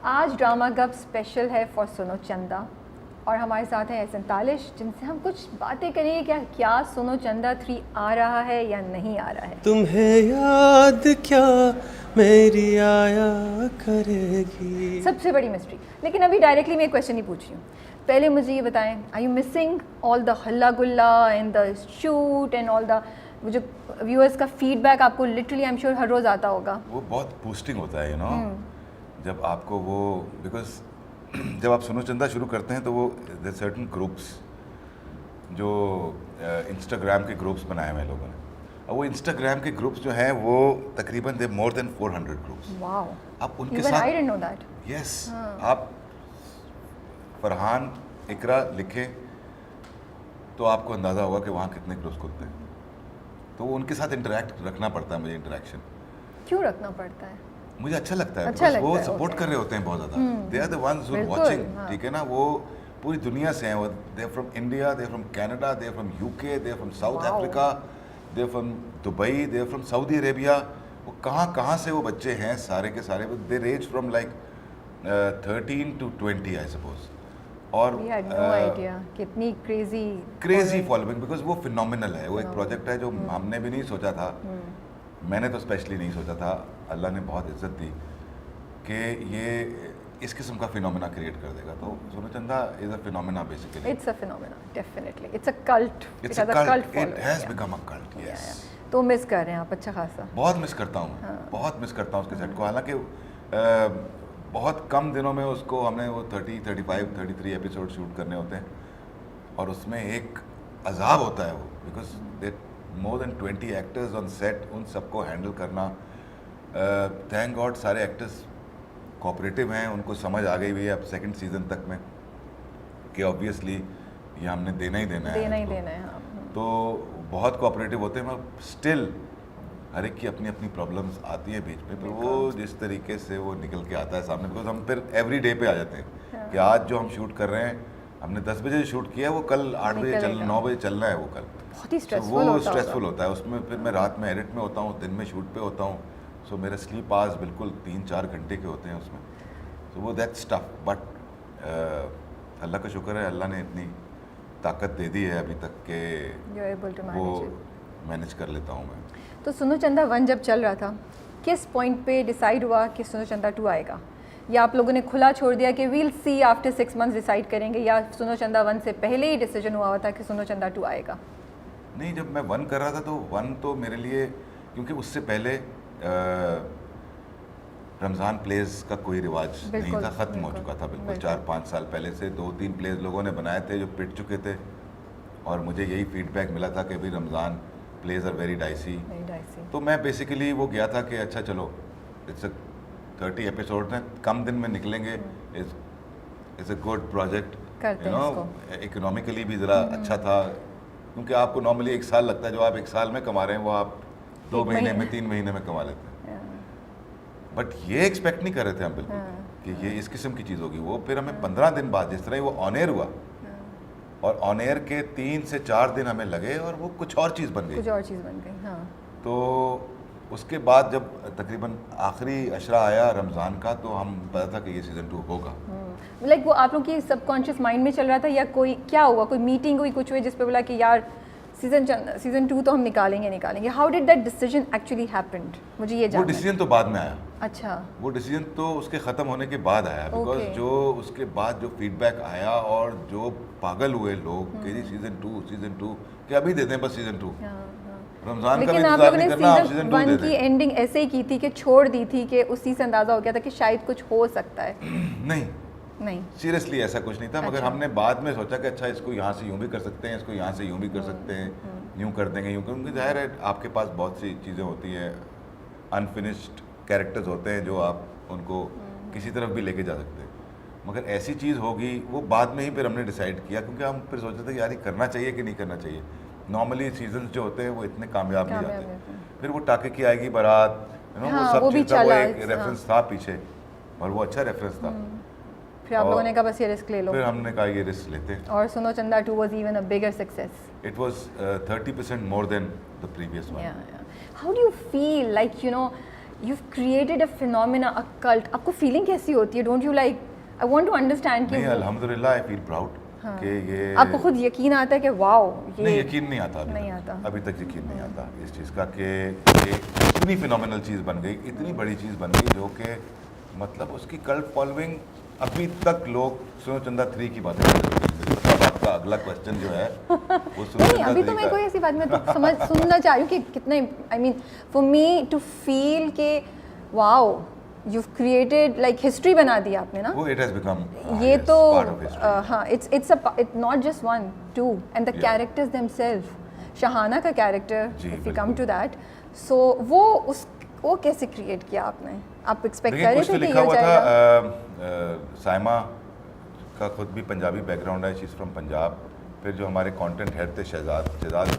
आज drama cup special है for सुनो चंदा और हमारे साथ हैं एहसन तालिश जिनसे हम कुछ बातें करेंगे क्या सुनो चंदा 3 आ रहा है या नहीं आ रहा है। तुम्हें याद क्या मेरी आया करेगी। सबसे बड़ी मिस्ट्री। लेकिन अभी डायरेक्टली मैं एक क्वेश्चन ही पूछ रही हूँ। पहले मुझे ये बताएं, are you missing all the हल्ला गुल्ला and the shoot and all the जो व्यूअर्स का फीडबैक आपको लिटरली आई एम श्योर हर रोज़ आता होगा। वो बहुत बूस्टिंग होता है, यू नो, जब आपको वो, बिकॉज जब आप सुनो चंदा शुरू करते हैं तो वो देयर सर्टेन ग्रुप्स जो इंस्टाग्राम के ग्रुप्स बनाए हुए हैं लोगों ने, और वो इंस्टाग्राम के ग्रुप्स जो हैं वो तकरीबन दे मोर देन 400 ग्रुप्स। वाओ, आप उनके इवन साथ, I didn't know that. Yes, आप फरहान इकरा लिखे तो आपको अंदाज़ा होगा कि वहाँ कितने ग्रुप्स खुलते हैं। तो वो उनके साथ इंटरेक्ट रखना पड़ता है मुझे, इंटरेक्शन क्यों रखना पड़ता है? मुझे अच्छा लगता है, अच्छा because वो लगता है, सपोर्ट okay. कर रहे होते हैं बहुत ज़्यादा। They are the ones who are बिल्कुल, वाचिंग, हाँ। ठीक है ना। वो पूरी दुनिया से हैं, वो they are from India, they are from Canada, they are from UK, they are from south Wow. Africa, they are from Dubai, they are from Saudi Arabia. वो कहाँ से वो बच्चे हैं सारे के सारे, they range from like 13 to 20 I suppose. और We had no idea कितनी क्रेजी फॉलोइंग, बिकॉज वो फिनोमिनल है। वो एक प्रोजेक्ट है जो हमने भी नहीं सोचा था, मैंने तो स्पेशली नहीं सोचा था। अल्लाह ने बहुत इज्जत दी कि ये इस किस्म का फिनोमेना क्रिएट कर देगा। तो सुनो चंदा is a phenomena basically. It's a phenomenon, definitely. It's a cult. It it's has a a cult cult, it following. Has Yeah. Become a cult, Yeah, yes. yeah. तो मिस कर रहे हैं आप अच्छा खासा। बहुत मिस करता हूँ, बहुत मिस करता हूँ उसके सेट को। हालांकि बहुत कम दिनों में उसको हमने वो 30, 35, 33 एपिसोड शूट करने होते हैं, और उसमें एक अजाब होता है वो, because they more than 20 actors on set, उन सबको हैंडल करना। थैंक गॉड सारे एक्टर्स कोऑपरेटिव हैं, उनको समझ आ गई हुई है अब सेकंड सीजन तक में कि ऑब्वियसली ये हमने देना ही देना है, देना ही इसको। देना है, हाँ। तो बहुत कोऑपरेटिव होते हैं, मगर स्टिल हर एक की अपनी अपनी प्रॉब्लम्स आती है बीच में। पर वो जिस तरीके से वो निकल के आता है सामने, बिकॉज हम फिर एवरी डे पे आ जाते हैं कि आज जो हम शूट कर रहे हैं, हमने 10 बजे शूट किया है, वो कल 8 बजे निकलेगा। 9 बजे चलना है वो कल। बहुत ही So स्ट्रेसफुल वो होता स्ट्रेसफुल होगा। होता है उसमें। फिर मैं रात में एडिट में होता हूँ, दिन में शूट पे होता हूँ। सो मेरे स्लीप आवर्स बिल्कुल 3-4 घंटे के होते हैं उसमें। तो वो दैट्स टफ, बट अल्लाह का शुक्र है, अल्लाह ने इतनी ताकत दे दी है अभी तक के You're able to वो manage it. मैनेज कर लेता हूँ मैं। तो सुनो चंदा 1 जब चल रहा था, किस पॉइंट पे डिसाइड हुआ कि सुनो चंदा 2 आएगा? या आप लोगों ने खुला छोड़ दिया कि वील सी आफ्टर 6 मंथ्स डिसाइड करेंगे, या सुनो चंदा 1 से पहले ही डिसीजन हुआ था कि सुनो चंदा 2 आएगा? नहीं, जब मैं 1 कर रहा था तो 1 तो मेरे लिए, क्योंकि उससे पहले रमज़ान प्लेस का कोई रिवाज नहीं बिल्कुल, था, ख़त्म हो बिल्कुल, चुका था बिल्कुल। बिल्कुल। 4-5 साल पहले से 2-3 प्लेस लोगों ने बनाए थे जो पिट चुके थे, और मुझे यही फीडबैक मिला था कि भाई Ramzan place are very dicey. Very dicey. तो मैं बेसिकली वो गया था कि अच्छा चलो, इट्स अ 30 एपिसोड हैं, कम दिन में निकलेंगे, इट्स अ गुड प्रोजेक्ट, करते यू हैं नो। इकोनॉमिकली भी ज़रा अच्छा था, क्योंकि आपको नॉर्मली 1 साल लगता है, जो आप 1 साल में कमा रहे हैं वो आप 2 एक महीने महीने। में 3 महीने में कमा लेते हैं। Yeah. बट ये एक्सपेक्ट नहीं कर रहे थे हम बिल्कुल कि ये इस किस्म की चीज़ होगी। वो फिर हमें 15 दिन बाद, जिस तरह ही वो ऑन एयर हुआ, और ऑन एयर के 3 से 4 दिन हमें लगे और वो कुछ और चीज़ बन गई। कुछ और चीज़ बन गई, हाँ। तो उसके बाद जब तकरीबन आखिरी अशरा आया रमज़ान का, तो हम पता था कि ये सीज़न 2 होगा। लाइक वो आप लोग की सबकॉन्शियस माइंड में चल रहा था, या कोई क्या हुआ, कोई मीटिंग हुई, कुछ हुई जिस पे बोला कि यार सीजन 2 तो हम निकालेंगे? How did that decision actually happened? मुझे ये वो जानना है। डिसीजन तो बाद में आया, अच्छा, वो डिसीजन तो उसके ख़त्म होने के बाद आया, बिकॉज Okay. जो उसके बाद जो फीडबैक आया और जो पागल हुए लोग कि जी सीज़न 2 कि अभी दे दें बस सीज़न 2, हाँ, हाँ। रमज़ान का भी लेकिन आप इंतज़ार लोगों ने नहीं करना, आप सीजन सीज़न 2 1 दे की दें। एंडिंग ऐसे ही की थी कि छोड़ दी थी कि उसी से अंदाज़ा हो गया था कि शायद कुछ हो सकता है। नहीं, सीरियसली ऐसा कुछ नहीं था, मगर अच्छा। हमने बाद में सोचा कि अच्छा इसको यहाँ से यूँ भी कर सकते हैं, इसको यहाँ से यूँ भी कर सकते हैं, यूँ कर देंगे, यूँ क्योंकि जाहिर है आपके पास बहुत सी चीज़ें होती हैं, अनफिनिश्ड कैरेक्टर्स होते हैं जो आप उनको किसी तरफ भी लेके जा सकते हैं। मगर ऐसी चीज़ होगी वो बाद में ही फिर हमने डिसाइड किया, क्योंकि हम फिर सोचते थे कि यार ये करना चाहिए कि नहीं करना चाहिए। नॉर्मली सीजन्स जो होते हैं वो इतने कामयाब नहीं कामयाब जाते। होते हैं। फिर वो टाके की आएगी बारात, यू नो, हाँ, वो सब वो भी चीज़ था, वो चला, एक रेफरेंस था पीछे, और वो अच्छा रेफरेंस था। फिर आप लोगों ने कहा बस ये रिस्क ले लो, फिर हमने कहा ये रिस्क लेते हैं। और सुनो चंदा 2 was even a bigger success. It was 30% more than the previous one. Yeah. How do you feel, like, you know, you've created a phenomena, a cult. आपको feeling कैसी होती है? Don't you like? I want to understand कि नहीं, अल्हम्दुलिल्लाह I feel proud कि ये आपको खुद यकीन आता है कि वाओ ये नहीं, यकीन नहीं आता नहीं आता। अभी तक यकीन नहीं आता इस चीज़ का कि ये इतनी फिनोमिनल चीज़ बन गई, इतनी बड़ी चीज़ बन गई जो कि मतलब उसकी कल्ट फॉलोइंग अभी तक लोग सुनो चंदा 3 की बातें करते हैं। मतलब आपका अगला क्वेश्चन जो है वो सुनो नहीं, चंदा अभी 3 तो मैं का कोई ऐसी बात मैं तो सुनना चाह रही हूँ कि कितने I mean for me to feel के wow you created like history बना दी आपने ना। वो इट हैज बिकम ये तो हाँ it's not just 1 2 and the Yeah. Characters themselves Shahana का कैरेक्टर जी, इफ यू कम बिल्कुल। टू दैट सो वो कैसे क्रिएट किया आपने? आप एक्सपेक्ट देखिए कर कुछ तो रहे थे कि लिखा ये हो हुआ जाएगा? था साइमा का खुद भी पंजाबी बैकग्राउंड है, शी इज़ फ्रॉम पंजाब। फिर जो हमारे कंटेंट हेड थे शहजाद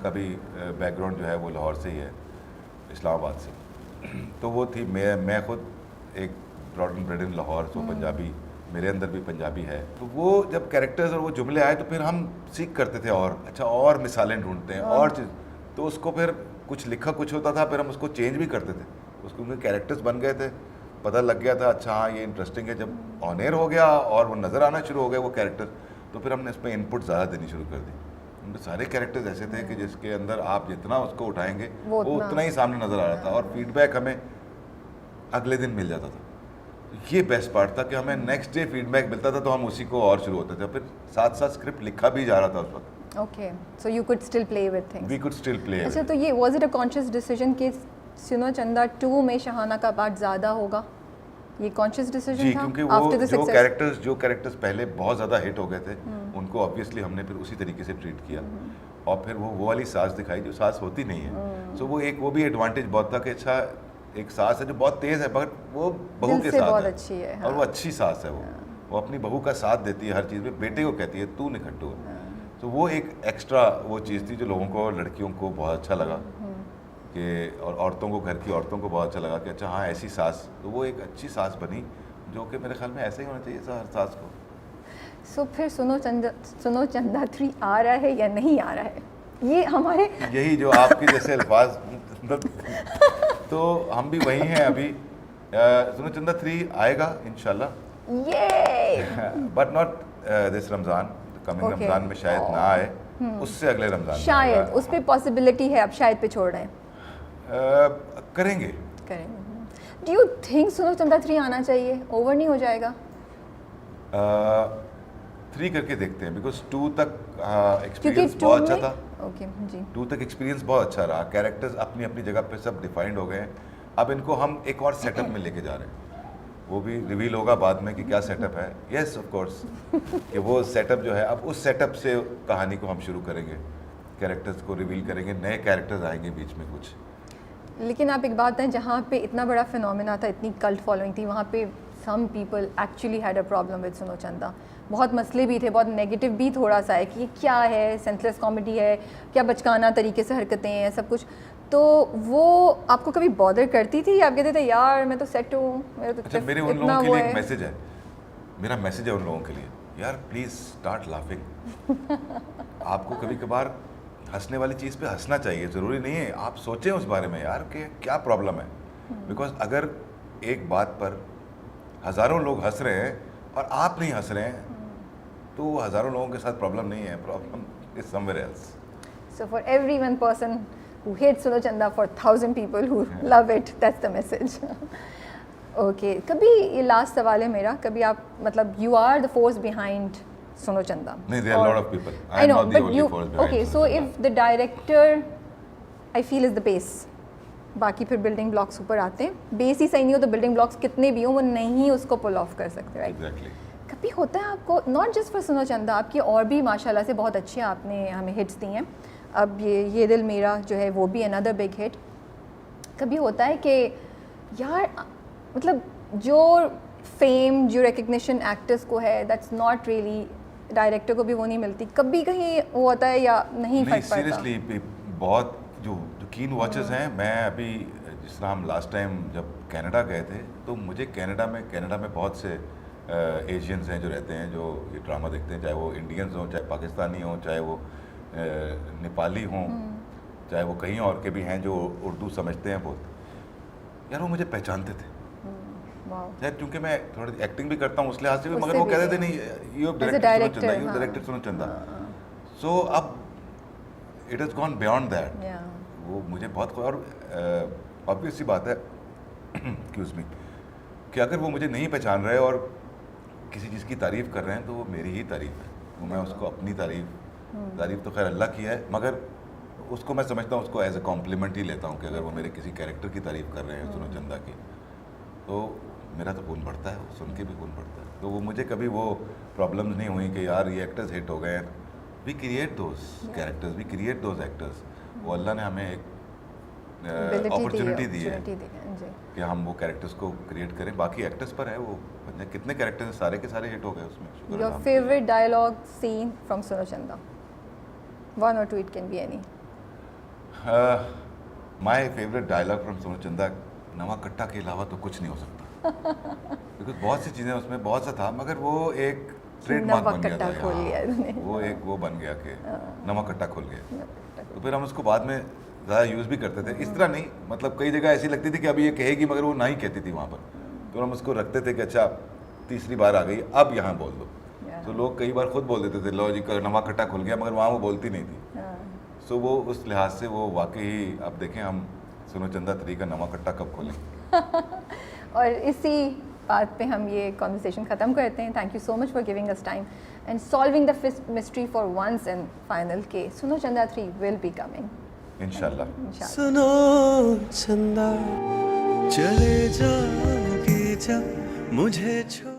का भी बैकग्राउंड जो है वो लाहौर से ही है, इस्लामाबाद से। तो वो थी मैं खुद एक ब्रॉड एंड ब्रेड इन लाहौर, तो पंजाबी मेरे अंदर भी पंजाबी है। तो वो जब कैरेक्टर्स और वो जुमले आए तो फिर हम सीख करते थे और अच्छा और मिसालें ढूंढते हैं और चीज़, तो उसको फिर कुछ लिखा कुछ होता था, फिर हम उसको चेंज भी करते थे। उसको उनके कैरेक्टर्स बन गए थे, पता लग गया था अच्छा हाँ ये इंटरेस्टिंग है। जब ऑन एयर हो गया और वो नज़र आना शुरू हो गए वो कैरेक्टर, तो फिर हमने इसमें इनपुट ज़्यादा देनी शुरू कर दी। उनके सारे कैरेक्टर्स ऐसे थे कि जिसके अंदर आप जितना उसको उठाएंगे वो वो उतना उतना ही सामने नज़र आ रहा था और फीडबैक हमें अगले दिन मिल जाता था। ये बेस्ट पार्ट था कि हमें नेक्स्ट डे फीडबैक मिलता था तो हम उसी को और शुरू होते थे। फिर साथ साथ स्क्रिप्ट लिखा भी जा रहा था उस वक्त। Okay so you could still play with things. We could still play. अच्छा तो ये was it a conscious decision कि सुनो चंदा 2 में शहाना का पार्ट ज़्यादा होगा? ये कॉन्शियस जी, डिसीजन था क्योंकि आफ्टर वो द सक्सेस? जो कैरेक्टर्स पहले बहुत ज़्यादा हिट हो गए थे उनको ऑब्वियसली हमने फिर उसी तरीके से ट्रीट किया और फिर वो वाली सांस दिखाई जो सांस होती नहीं है। सो वो भी एडवांटेज बहुत था कि अच्छा एक सांस है जो बहुत तेज़ है बट वो बहू दिल के से साथ बहुत है अच्छी है, और हाँ। वो अच्छी सांस है। वो अपनी बहू का साथ देती है हर चीज़ में, बेटे को कहती है तू निखट्टू है। तो वो एक एक्स्ट्रा वो चीज़ थी जो लोगों को, लड़कियों को बहुत अच्छा लगा कि, और औरतों को, घर की औरतों को बहुत अच्छा लगा कि अच्छा हाँ ऐसी सास। तो वो एक अच्छी सास बनी जो कि मेरे ख्याल में ऐसा ही होना चाहिए हर सास को। सो फिर सुनो चंदा 3 आ रहा है या नहीं आ रहा है? ये हमारे यही जो आपके जैसे अल्फाज तो हम भी वही हैं अभी। सुनो चंदा 3 आएगा इंशाल्लाह, ये but not this Ramzan, coming Okay. Ramzan में शायद ना आए, उससे अगले रमज़ान में शायद आएगा। उस पे पॉसिबिलिटी है, आप शायद पे छोड़ रहे हैं। करेंगे। करेंगे। डू यू थिंक सुनो चंदा 3 आना चाहिए? ओवर नहीं हो जाएगा? 3 करके देखते हैं बिकॉज 2 तक क्योंकि एक्सपीरियंस 2 बहुत अच्छा में था। ओके जी 2 तक एक्सपीरियंस बहुत अच्छा रहा, कैरेक्टर्स अपनी अपनी जगह पे सब डिफाइंड हो गए हैं। अब इनको हम एक और सेटअप में लेके जा रहे हैं, वो भी रिवील होगा बाद में कि क्या सेटअप है। यस ऑफ कोर्स कि वो सेटअप जो है, अब उस सेटअप से कहानी को हम शुरू करेंगे, कैरेक्टर्स को रिवील करेंगे, नए कैरेक्टर्स आएंगे बीच में कुछ। लेकिन आप एक बात है, जहाँ पे इतना बड़ा फिनोमेना था, इतनी कल्ट फॉलोइंग थी, वहाँ पे some people actually had a problem with Suno Chanda. बहुत मसले भी थे, बहुत नेगेटिव भी थोड़ा सा है कि ये क्या है, सेंसलेस कॉमेडी है क्या, बचकाना तरीके से हरकतें हैं, सब कुछ। तो वो आपको कभी बॉदर करती थी या आप कहते थे यार मैं तो सेट हूँ, मेरा तो अच्छा, मेरे उन इतना लोगों के वो लिए एक है? मैसेज है, मेरा मैसेज है उन लोगों के लिए, यार प्लीज़ स्टार्ट लाफिंग। आपको कभी कभार हंसने वाली चीज़ पे हंसना चाहिए, ज़रूरी नहीं है आप सोचें उस बारे में यार कि क्या प्रॉब्लम है। बिकॉज अगर एक बात पर हज़ारों लोग हंस रहे हैं और आप नहीं हंस रहे हैं तो हज़ारों लोगों के साथ प्रॉब्लम नहीं है, problem is somewhere else. So for every one person who hates Suno Chanda, for 1,000 people who love it, that's the message. Okay, कभी ये लास्ट सवाल है मेरा, कभी आप मतलब you are the force behind Suno Chanda? नहीं, there are a lot of people. I know, I'm not the but only you force behind okay? Suno So Chanda. if the director, I feel is the base, बाकी फिर building blocks ऊपर आते हैं। Base ही सही नहीं हो तो building blocks कितने भी हो वो नहीं उसको पुल ऑफ कर सकते, राइट? Exactly. कभी होता है आपको, नॉट जस्ट फॉर सुनो चंदा, आपकी और भी माशाल्लाह से बहुत अच्छी आपने हमें हिट्स दी हैं। अब ये दिल मेरा जो है वो भी अनदर बिग हिट। कभी होता है कि यार मतलब जो फेम, जो रिकग्निशन एक्टर्स को है, दैट्स नॉट रियली, डायरेक्टर को भी वो नहीं मिलती, कभी कहीं वो होता है या नहीं फर्क पड़ता? सीरियसली बहुत जो कीन वॉचर्स हैं, मैं अभी जिस तरह हम लास्ट टाइम जब कनाडा गए थे तो मुझे कनाडा में बहुत से एशियंस हैं जो रहते हैं, जो ये ड्रामा देखते हैं, चाहे वो इंडियंस हों, चाहे पाकिस्तानी हों, चाहे वो नेपाली हों, चाहे वो कहीं और के भी हैं जो उर्दू समझते हैं बहुत। यार वो मुझे पहचानते थे वाओ शायद क्योंकि मैं थोड़ी एक्टिंग भी करता हूँ उस लिहाज से भी, उससे मगर वो भी कहते थे है। नहीं you As a director, you हाँ। डायरेक्टेड सुनो चंदा। सो अब it has gone beyond that. या वो मुझे बहुत, और ऑब्वियस सी बात है एक्सक्यूज मी, कि अगर वो मुझे नहीं पहचान रहे और किसी चीज़ की तारीफ़ कर रहे हैं तो वो मेरी ही तारीफ़ है, तो मैं उसको अपनी तारीफ़ तो खैर अल्लाह की है, मगर उसको मैं समझता हूँ उसको एज ए कॉम्प्लीमेंट ही लेता हूँ कि अगर वो मेरे किसी कैरेक्टर की तारीफ़ कर रहे हैं सुनो चंदा की, तो मेरा तो खून बढ़ता है, वो सुन के भी खून बढ़ता है। तो वो मुझे कभी वो प्रॉब्लम्स नहीं हुई कि यार ये एक्टर्स हिट हो गए हैं। We create those characters, we create those actors. वो अल्लाह ने हमें एक अपॉर्चुनिटी दी है जी। कि हम वो कैरेक्टर्स को क्रिएट करें। बाकी एक्टर्स पर है वो, कितने कैरेक्टर्स सारे के सारे हिट हो गए उसमें। शुक्र your Allah. Favourite dialogue scene from Suno Chanda, one और two, it can be any. My favourite dialogue from Suno Chanda, नवा कट्टा के अलावा तो कुछ नहीं हो सकता। बिकॉज बहुत सी चीज़ें उसमें बहुत सा था, मगर वो एक ट्रेडमार्क नवा बन गया कट्टा था। खोल लिया इन्होंने। वो एक वो बन गया कि नवा कट्टा खोल गया। तो फिर हम उसको बाद में ज़्यादा यूज़ भी करते थे, इस तरह नहीं, मतलब कई जगह ऐसी लगती थी कि अभी ये कहेगी मगर वो ना ही कहती थी वहाँ पर, तो हम उसको रखते थे कि अच्छा तीसरी बार आ गई अब यहाँ बोल दो। तो लोग कई बार खुद बोल देते थे लो जी नवा कट्टा खुल गया, मगर वहाँ वो बोलती नहीं थी। सो वो उस लिहाज से वो वाकई ही, अब देखें हम सुनो चंदा 3 का नवा कट्टा कब खोलें। और इसी बात पे हम ये कॉन्वर्सेशन ख़त्म करते हैं। Thank you so much for giving us time and solving the mystery for once and final के सुनो चंदा 3 विल बी कमिंग इंशाल्लाह। सुनो चंदा चले जाओगे जब मुझे